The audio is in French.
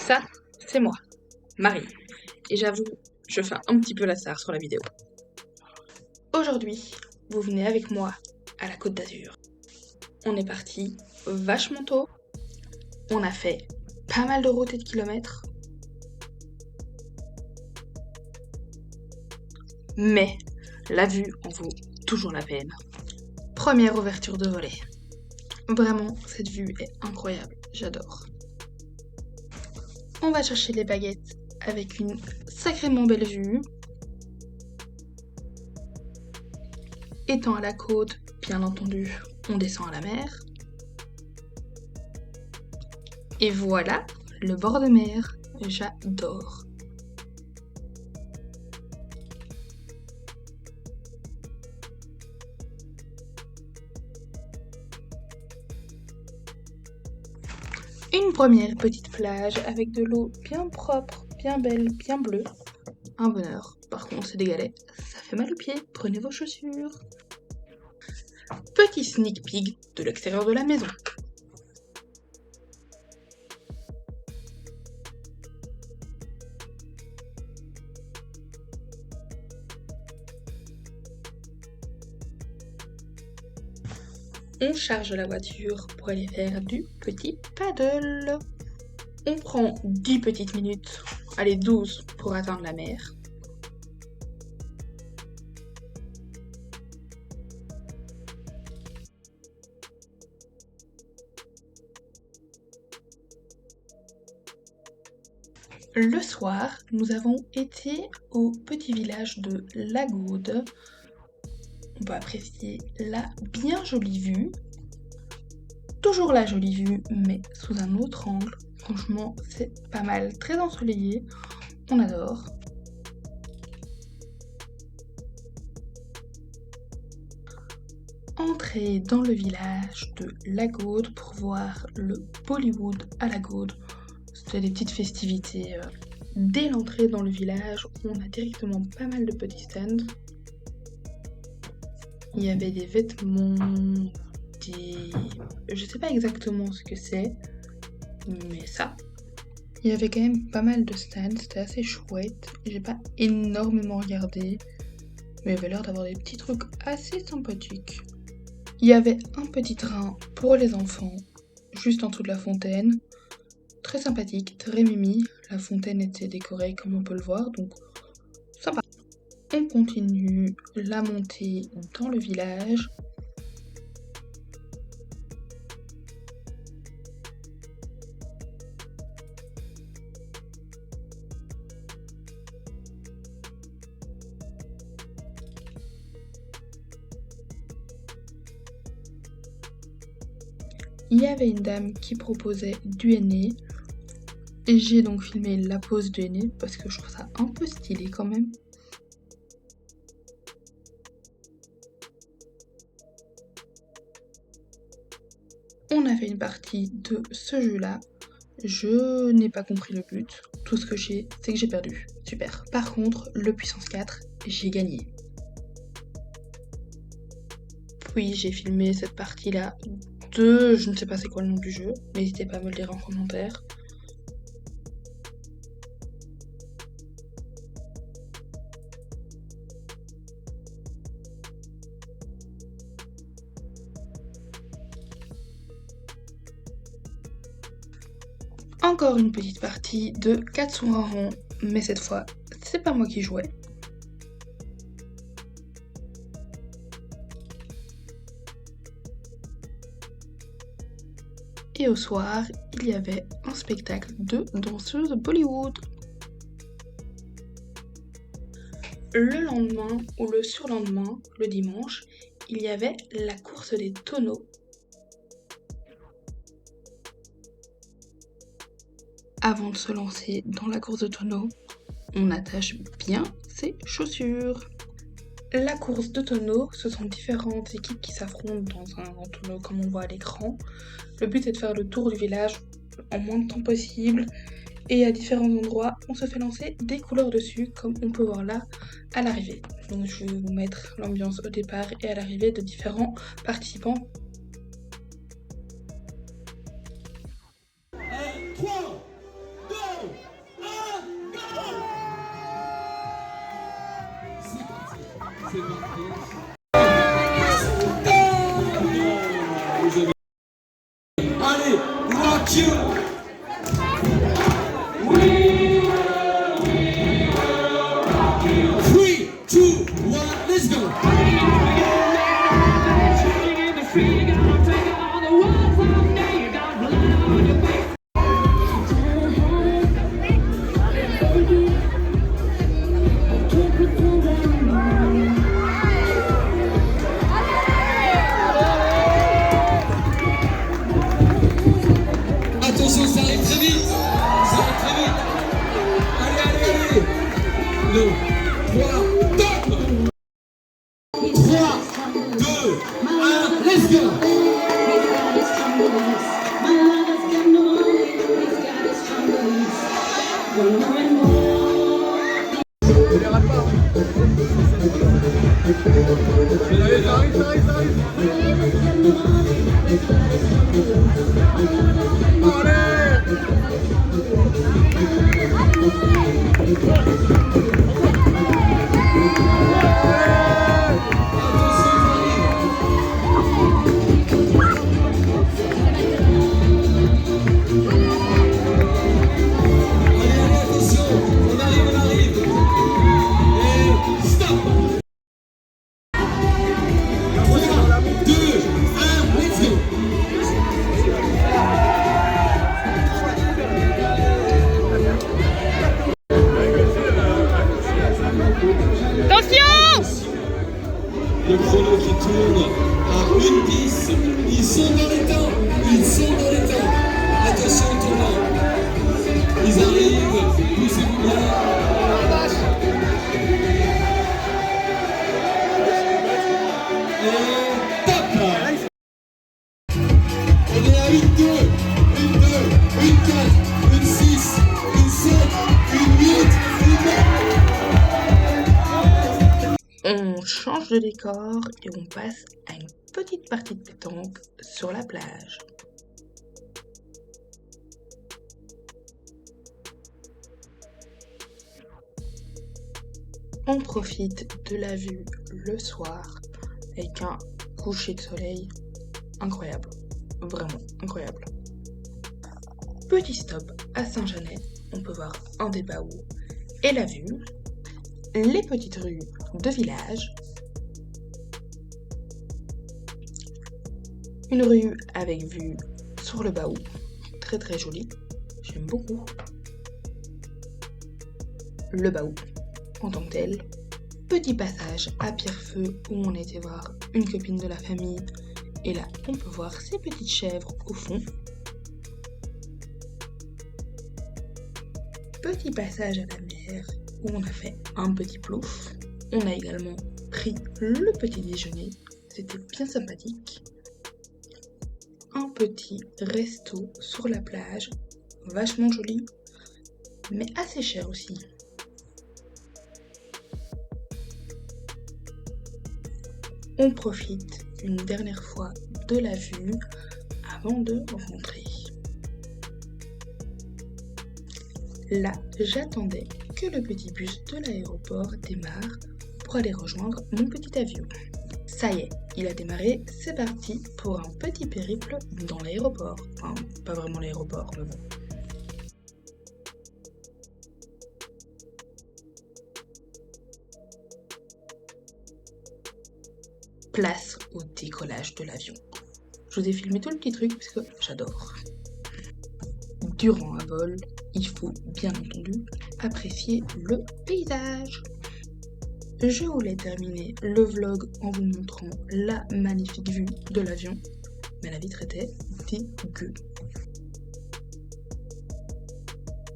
Ça, c'est moi, Marie. Et j'avoue, je fais un petit peu la star sur la vidéo. Aujourd'hui, vous venez avec moi à la Côte d'Azur. On est parti vachement tôt. On a fait pas mal de routes et de kilomètres. Mais la vue en vaut toujours la peine. Première ouverture de volet. Vraiment, cette vue est incroyable, j'adore. On va chercher les baguettes avec une sacrément belle vue. Étant à la côte, bien entendu, on descend à la mer. Et voilà, le bord de mer, j'adore. Une première petite plage avec de l'eau bien propre, bien belle, bien bleue. Un bonheur. Par contre, c'est des galets. Ça fait mal aux pieds. Prenez vos chaussures. Petit sneak peek de l'extérieur de la maison. On charge la voiture pour aller faire du petit paddle. On prend 10 petites minutes, allez 12 pour atteindre la mer. Le soir, nous avons été au petit village de Lagaude. On peut apprécier la bien jolie vue. Toujours la jolie vue, mais sous un autre angle. Franchement, c'est pas mal, très ensoleillé. On adore. Entrée dans le village de Lagaude pour voir le Bollywood à Lagaude. C'était des petites festivités. Dès l'entrée dans le village, on a directement pas mal de petits stands. Il y avait des vêtements, je sais pas exactement ce que c'est, mais ça. Il y avait quand même pas mal de stands, c'était assez chouette. J'ai pas énormément regardé, mais il y avait l'air d'avoir des petits trucs assez sympathiques. Il y avait un petit train pour les enfants, juste en dessous de la fontaine. Très sympathique, très mimi. La fontaine était décorée comme on peut le voir, donc sympa. On continue la montée dans le village. Il y avait une dame qui proposait du henné. Et j'ai donc filmé la pose du henné parce que je trouve ça un peu stylé quand même. On a fait une partie de ce jeu-là. Je n'ai pas compris le but. Tout ce que j'ai, c'est que j'ai perdu. Super. Par contre, le puissance 4, j'ai gagné. Puis j'ai filmé cette partie-là de... Je ne sais pas c'est quoi le nom du jeu. N'hésitez pas à me le dire en commentaire. Encore une petite partie de 4 à rond, mais cette fois, c'est pas moi qui jouais. Et au soir, il y avait un spectacle de danseuses Bollywood. Le lendemain ou le surlendemain, le dimanche, il y avait la course des tonneaux. Avant de se lancer dans la course de tonneaux, on attache bien ses chaussures. La course de tonneaux, ce sont différentes équipes qui s'affrontent dans un tonneau comme on voit à l'écran. Le but est de faire le tour du village en moins de temps possible. Et à différents endroits, on se fait lancer des couleurs dessus, comme on peut voir là à l'arrivée. Donc je vais vous mettre l'ambiance au départ et à l'arrivée de différents participants. 3, 2, Allez, rock you. 3, 2, 1, let's go. Attention, ça arrive très vite. Ça arrive très vite. Allez, allez, allez. 3, top. 3, 2, 1, let's go. Le chrono qui tourne à 1:10. Ils sont dans les temps. Ils sont dans les temps. Attention au tournant. Ils arrivent. Poussez-vous bien. Et top. On est à 1-2, 1-2, 1-4, 1-6, 1-7, 1-8, 1-9. On change de décor et on passe à une petite partie de pétanque sur la plage. On profite de la vue le soir avec un coucher de soleil incroyable, vraiment incroyable. Petit stop à Saint-Janet, on peut voir un des baous et la vue, les petites rues de village, une rue avec vue sur le baou, très très jolie, j'aime beaucoup. Le baou en tant que tel, petit passage à Pierrefeu où on était voir une copine de la famille et là on peut voir ces petites chèvres au fond. Petit passage à la mer où on a fait un petit plouf. On a également pris le petit déjeuner, c'était bien sympathique. Un petit resto sur la plage, vachement joli, mais assez cher aussi. On profite une dernière fois de la vue avant de rentrer. Là, j'attendais que le petit bus de l'aéroport démarre pour aller rejoindre mon petit avion. Ça y est, il a démarré, c'est parti pour un petit périple dans l'aéroport. Enfin, pas vraiment l'aéroport, mais bon. Place au décollage de l'avion. Je vous ai filmé tout le petit truc parce que j'adore. Durant un vol, il faut bien entendu apprécier le paysage. Je voulais terminer le vlog en vous montrant la magnifique vue de l'avion, mais la vitre était dégueu.